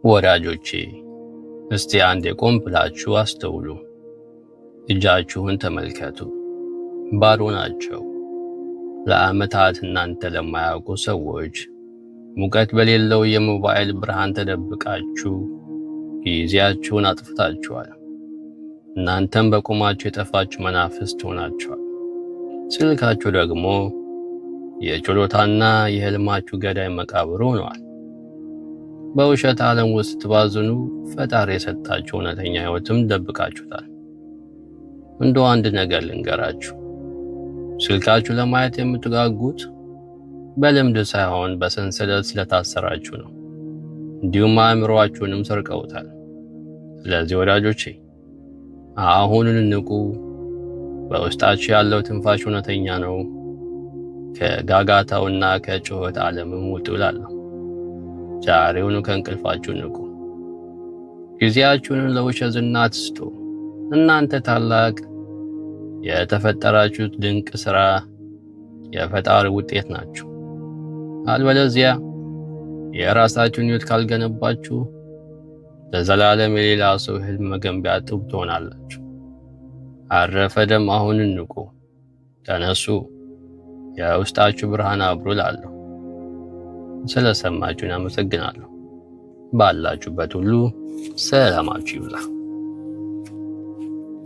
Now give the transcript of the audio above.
ወዳጆቼ እስቲ አንዴ ቆም ብላችሁ አስተውሉ። እጃችሁን ተመልከቱ። ባዶ ናቸው። ለዓመታት እናንተ ለማያውቁ ሰዎች ሙቀት በሌለው የሞባይል ብርሃን ተደብቃችሁ ጊዜያችሁን አጥፍታችኋል። እናንተም በቁማችሁ የጠፋችሁ መናፍስት ሆናችኋል። ስልካችሁ ደግሞ የችሎታና የህልማችሁ ገዳይ መቃብር ሆኗል። በውሸት ዓለም ውስጥ ትባዝኑ ፈጣሪ የሰጣችሁ እውነተኛ ህይወትም ደብቃችሁታል። እንደው አንድ ነገር ልንገራችሁ። ስልካችሁ ለማየት የምትጓጉት በልምድ ሳይሆን በሰንሰለት ስለታሰራችሁ ነው። እንዲሁም አእምሮአችሁንም ሰርቀውታል። ስለዚህ ወዳጆቼ አሁኑን ንቁ። በውስጣችሁ ያለው ትንፋሽ እውነተኛ ነው። ከጋጋታውና ከጩኸት ዓለምም ውጡ እላለሁ። ዛሬውኑ ከእንቅልፋችሁ ንቁ። ጊዜያችሁን ለውሸት ዝና አትስጡ። እናንተ ታላቅ የተፈጠራችሁት ድንቅ ሥራ የፈጣሪ ውጤት ናችሁ። አልበለዚያ የራሳችሁን ሕይወት ካልገነባችሁ ለዘላለም የሌላ ሰው ህልም መገንቢያ ጡብ ትሆናላችሁ። አረፈደም። አሁንን ንቁ፣ ተነሱ፣ የውስጣችሁ ብርሃን አብሩ እላለሁ። ስለሰማችሁን አመሰግናለሁ። ባላችሁበት ሁሉ ሰላማችሁ ይብዛ።